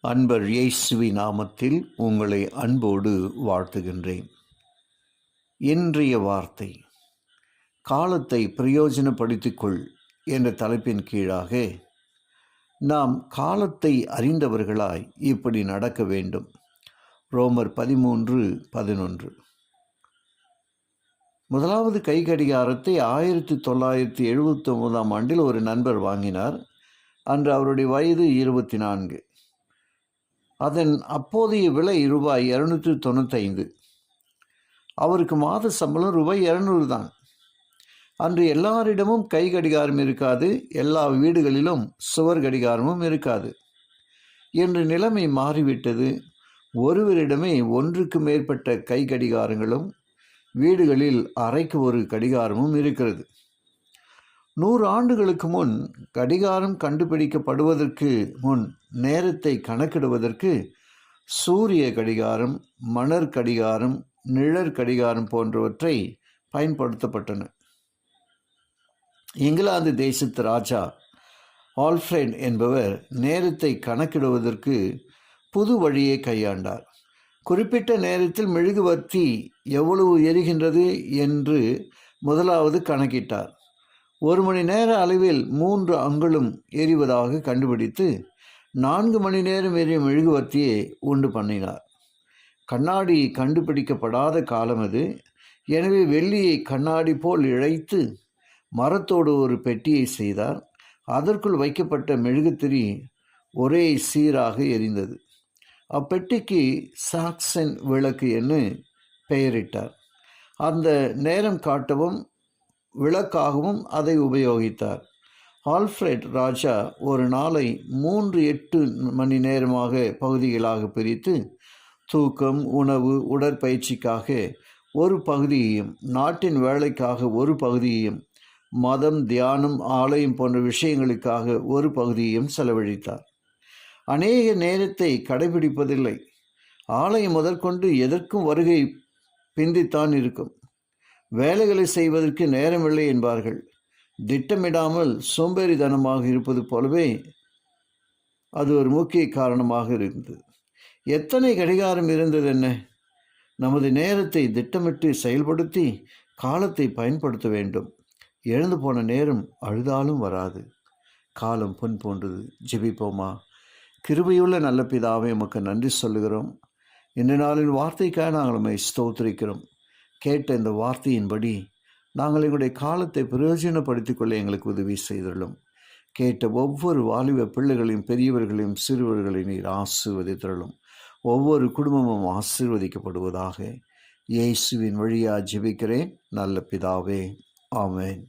அன்பர் இயேசுவி நாமத்தில் உங்களை அன்போடு வாழ்த்துகின்றேன். இன்றைய வார்த்தை, காலத்தை பிரயோஜனப்படுத்திக்கொள் என்ற தலைப்பின் கீழாக நாம் காலத்தை அறிந்தவர்களாய் இப்படி நடக்க வேண்டும். ரோமர் 13:11. முதலாவது கை கடிகாரத்தை 1979ஆம் ஆண்டில் ஒரு நண்பர் வாங்கினார். அன்று அவருடைய வயது 24. அதன் அப்போதைய விலை ரூபாய் 295. அவருக்கு மாத சம்பளம் ரூபாய் 200 தான். அன்று எல்லாரிடமும் கை கடிகாரம் இருக்காது, எல்லா வீடுகளிலும் சுவர் கடிகாரமும் இருக்காது. இன்று நிலைமை மாறிவிட்டது. ஒருவரிடமே ஒன்றுக்கு மேற்பட்ட கை கடிகாரங்களும் வீடுகளில் அறைக்கு ஒரு கடிகாரமும் இருக்கிறது. 100 ஆண்டுகளுக்கு முன் கடிகாரம் கண்டுபிடிக்கப்படுவதற்கு முன் நேரத்தை கணக்கிடுவதற்கு சூரிய கடிகாரம், மணற் கடிகாரம், நிழற் கடிகாரம் போன்றவற்றை பயன்படுத்தப்பட்டன. இங்கிலாந்து தேசத்து ராஜா ஆல்ஃபிரட் என்பவர் நேரத்தை கணக்கிடுவதற்கு புது வழியை கையாண்டார். குறிப்பிட்ட நேரத்தில் மெழுகுவர்த்தி எவ்வளவு எரிகின்றது என்று முதலாவது கணக்கிட்டார். 1 மணி நேர அளவில் 3 அங்குலம் எரிவதாக கண்டுபிடித்து 4 மணி நேரம் எரியும் மெழுகுவர்த்தியை உண்டு பண்ணினார். கண்ணாடி கண்டுபிடிக்கப்படாத காலம் அது. எனவே வெள்ளியை கண்ணாடி போல் இழைத்து மரத்தோடு ஒரு பெட்டியை செய்தார். அதற்குள் வைக்கப்பட்ட மெழுகுத்திரி ஒரே சீராக எரிந்தது. அப்பெட்டிக்கு சாக்சன் விளக்கு என்று பெயரிட்டார். அந்த நேரம் காட்டவும் விளக்காகவும் அதை உபயோகித்தார். ஆல்ஃபிரட் ராஜா ஒரு நாளை 3-8 மணி நேரமாக பகுதிகளாக பிரித்து தூக்கம், உணவு, உடற்பயிற்சிக்காக ஒரு பகுதியையும், நாட்டின் வேலைக்காக ஒரு பகுதியையும், மதம், தியானம், ஆலயம் போன்ற விஷயங்களுக்காக ஒரு பகுதியையும் செலவழித்தார். அநேக நேரத்தை கடைபிடிப்பதில்லை. ஆலயம் முதற்கொண்டு எதற்கும் வருகை பிந்தித்தான் இருக்கும். வேலைகளை செய்வதற்கு நேரமில்லை என்பார்கள். திட்டமிடாமல் சோம்பேறித்தனமாக இருப்பது போலவே அது ஒரு முக்கிய காரணமாக இருந்தது. எத்தனை கடிகாரம் இருந்தது என்ன? நமது நேரத்தை திட்டமிட்டு செயல்படுத்தி காலத்தை பயன்படுத்த வேண்டும். எழுந்து போன நேரம் அழுதாலும் வராது. காலம் பொன் போன்றது. ஜெபிப்போமா? கிருபையுள்ள நல்ல பிதாவே, உமக்கு நன்றி சொல்லுகிறோம். இந்த நாளின் வார்த்தைக்காக நாங்கள் உம்மை ஸ்தோத்திரிக்கிறோம். கேட்ட இந்த வார்த்தையின்படி நாங்கள் எங்களுடைய காலத்தை பிரயோஜனப்படுத்திக் கொள்ள எங்களுக்கு உதவி செய்துள்ளோம். கேட்ட ஒவ்வொரு வாலிப பிள்ளைகளையும், பெரியவர்களையும், சிறுவர்களையும் நீர் ஆசீர்வதித்தருளும். ஒவ்வொரு குடும்பமும் ஆசீர்வதிக்கப்படுவதாக. இயேசுவின் வழியாக ஜெபிக்கிறேன் நல்ல பிதாவே. ஆமென்.